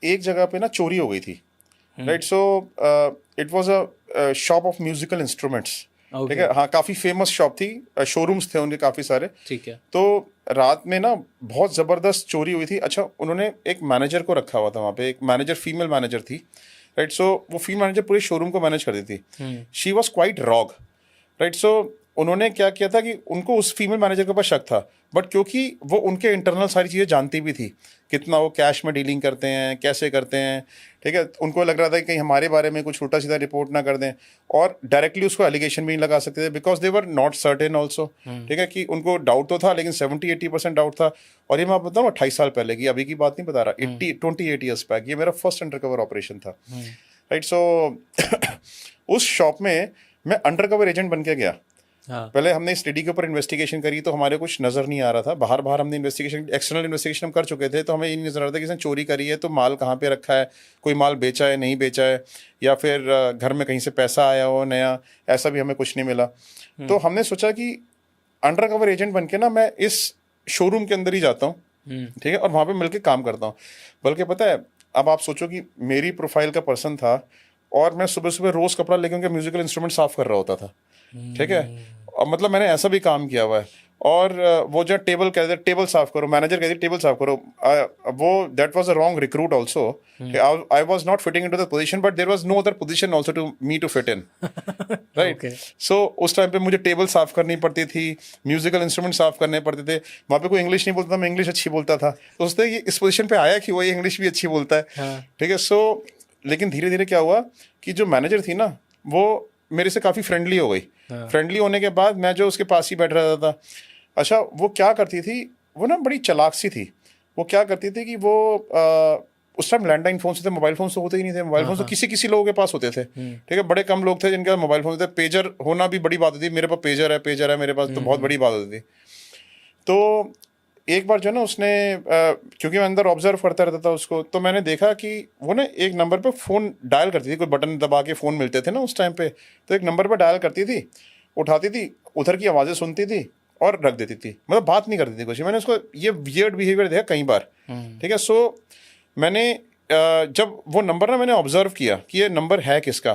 एक जगह पे ना चोरी हो गई थी, right. So it was a shop of musical instruments, ठीक है। हाँ, काफ़ी फेमस शॉप थी, शोरूम्स थे उनके काफ़ी सारे, ठीक है। तो रात में ना बहुत ज़बरदस्त चोरी हुई थी। अच्छा, उन्होंने एक मैनेजर को रखा हुआ था वहाँ पे, एक मैनेजर, फीमेल मैनेजर थी, राइट। सो वो फीमेल मैनेजर पूरे शोरूम को मैनेज करती थी। She was quite wrong, right. So उन्होंने क्या किया था कि उनको उस फीमेल मैनेजर के ऊपर शक था, बट क्योंकि वो उनके इंटरनल सारी चीज़ें जानती भी थी, कितना वो कैश में डीलिंग करते हैं, कैसे करते हैं, ठीक है। उनको लग रहा था कि कहीं हमारे बारे में कुछ उल्टा सीधा रिपोर्ट ना कर दें, और डायरेक्टली उसको एलिगेशन भी नहीं लगा सकते थे, because they were not certain also, ठीक है। कि उनको डाउट तो था, लेकिन 70-80% डाउट था। और ये मैं आपको बताऊँ 28 साल पहले की, अभी की बात नहीं बता रहा, 28 ईयर्स बैक, ये मेरा फर्स्ट अंडरकवर ऑपरेशन था, राइट। सो उस शॉप में मैं अंडरकवर एजेंट बन के गया। पहले हमने स्टडी के ऊपर इन्वेस्टिगेशन करी, तो हमारे कुछ नज़र नहीं आ रहा था। बाहर हमने इन्वेस्टिगेशन, एक्सटर्नल इन्वेस्टिगेशन हम कर चुके थे, तो हमें ये नहीं नज़र आ रहा था कि इसने चोरी करी है तो माल कहाँ पे रखा है, कोई माल बेचा है नहीं बेचा है, या फिर घर में कहीं से पैसा आया हो नया, ऐसा भी हमें कुछ नहीं मिला। तो हमने सोचा कि अंडर कवर एजेंट बन के ना मैं इस शोरूम के अंदर ही जाता हूँ, ठीक है, और वहाँ पर मिल के काम करता हूँ। बल्कि पता है, अब आप सोचो कि मेरी प्रोफाइल का पर्सन था, और मैं सुबह सुबह रोज़ कपड़ा लेके उनके म्यूजिकल इंस्ट्रूमेंट साफ़ कर रहा होता था, ठीक है। और मतलब मैंने ऐसा भी काम किया हुआ है। और वो जो टेबल कहते हैं टेबल साफ करो, मैनेजर कहती टेबल साफ करो, वो that was a wrong recruit also. I was not fitting into the position, but there was no other position also to me to fit in, right. So उस time पे मुझे table साफ करनी पड़ती थी, म्यूजिकल इंस्ट्रूमेंट साफ करने पड़ते थे। वहाँ पे कोई इंग्लिश नहीं बोलता था, मैं इंग्लिश अच्छी बोलता था, तो उसने ये इस पोजीशन पे आया कि वो इंग्लिश भी अच्छी बोलता है, ठीक है। सो लेकिन धीरे धीरे क्या हुआ कि जो मैनेजर थी ना, वो मेरे से काफ़ी फ्रेंडली हो गई। फ्रेंडली होने के बाद मैं जो उसके पास ही बैठ रहा था, अच्छा वो क्या करती थी, वो ना बड़ी चालाक सी थी। वो क्या करती थी कि वो उस टाइम लैंडलाइन फोन थे, मोबाइल फोन तो होते ही नहीं थे। मोबाइल फोन तो किसी किसी लोगों के पास होते थे, ठीक है, बड़े कम लोग थे जिनके मोबाइल फोन थे। पेजर होना भी बड़ी बात होती थी, मेरे पास पेजर है मेरे पास, तो बहुत बड़ी बात होती थी। तो एक बार जो है ना उसने क्योंकि मैं अंदर ऑब्जर्व करता रहता था उसको, तो मैंने देखा कि वो ना एक नंबर पे फ़ोन डायल करती थी, कोई बटन दबा के फ़ोन मिलते थे ना उस टाइम पे, तो एक नंबर पे डायल करती थी, उठाती थी, उधर की आवाज़ें सुनती थी और रख देती थी, मतलब बात नहीं करती थी कुछ। मैंने उसको ये वियर्ड बिहेवियर देखा कई बार, ठीक है। सो मैंने जब वो नंबर ना मैंने ऑब्जर्व किया कि ये नंबर है किसका,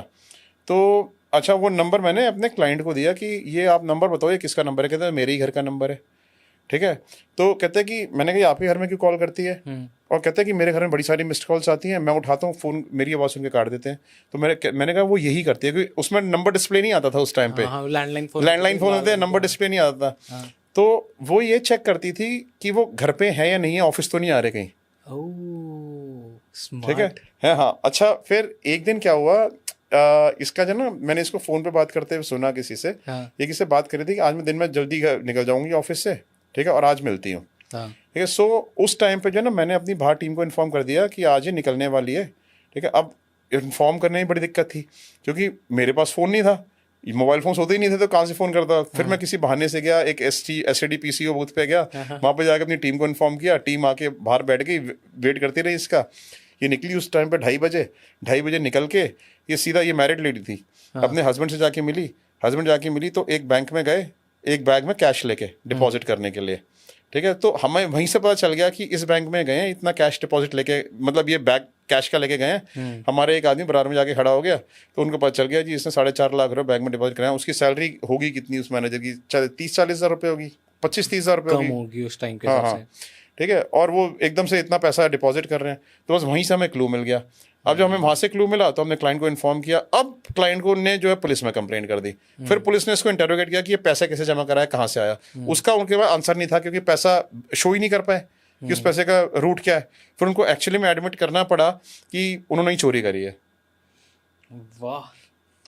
तो अच्छा वो नंबर मैंने अपने क्लाइंट को दिया कि ये आप नंबर बताओ ये किसका नंबर है। कहते हैं मेरे ही घर का नंबर है, ठीक है। तो कहते हैं कि मैंने कहा आप ही घर में क्यों कॉल करती है, और कहते हैं कि मेरे घर में बड़ी सारी मिस्ड कॉल्स आती हैं, मैं उठाता हूँ फ़ोन, मेरी आवाज़ सुन के काट देते हैं। तो मैंने कहा वो यही करती है, क्योंकि उसमें नंबर डिस्प्ले नहीं आता था उस टाइम पे, लैंडलाइन फ़ोन होते हैं, नंबर डिस्प्ले नहीं आता था। तो वो ये चेक करती थी कि वो घर पे है या नहीं है, ऑफिस तो नहीं आ रहे कहीं, ठीक है। हाँ, अच्छा फिर एक दिन क्या हुआ, इसका जो ना मैंने इसको फ़ोन पे बात करते हुए सुना किसी से, ये किसी से बात कर रही थी कि आज मैं दिन में जल्दी निकल जाऊंगी ऑफिस से, ठीक है, और आज मिलती हूँ, ठीक है। सो उस टाइम पे जो ना मैंने अपनी बाहर टीम को इन्फॉर्म कर दिया कि आज ही निकलने वाली है, ठीक है। अब इन्फॉर्म करने में बड़ी दिक्कत थी, क्योंकि मेरे पास फ़ोन नहीं था, मोबाइल फोन होते ही नहीं थे, तो कहाँ से फ़ोन करता। फिर मैं किसी बहाने से गया, एक SAD PCO बूथ पे गया, वहाँ पे जाकर अपनी टीम को इन्फॉर्म किया, टीम आके बाहर बैठ गई, वेट करती रही इसका। ये निकली उस टाइम पे 2:30 बजे निकल के, ये सीधा, ये मैरिड लेडी थी, अपने हस्बैंड से जाके मिली, तो एक बैंक में गए, एक बैग में कैश लेके डिपॉजिट करने के लिए, ठीक है। तो हमें वहीं से पता चल गया कि इस बैंक में गए हैं, इतना कैश डिपॉजिट लेके, मतलब ये बैग कैश का लेके गए हैं। हमारे एक आदमी बराबर में जाके खड़ा हो गया, तो उनको पता चल गया जी इसने 4.5 लाख रुपये बैंक में डिपॉजिट कराया। उसकी सैलरी होगी कितनी उस मैनेजर की, 30-40 हज़ार रुपये होगी, 25-30 हज़ार रुपये होगी उस टाइम के हिसाब से, ठीक है। और वो एकदम से इतना पैसा डिपॉजिट कर रहे हैं, तो बस वहीं से हमें क्लू मिल गया। अब जब हमें वहाँ से क्लू मिला तो हमने क्लाइंट को इन्फॉर्म किया। अब क्लाइंट को ने जो है पुलिस में कंप्लेंट कर दी। फिर पुलिस ने इसको इंटरोगेट किया कि ये पैसा कैसे जमा कराया, कहाँ से आया। उसका उनके पास आंसर नहीं था, क्योंकि पैसा शो ही नहीं कर पाए कि उस पैसे का रूट क्या है। फिर उनको एक्चुअली में एडमिट करना पड़ा कि उन्होंने ही चोरी करी है। वाह,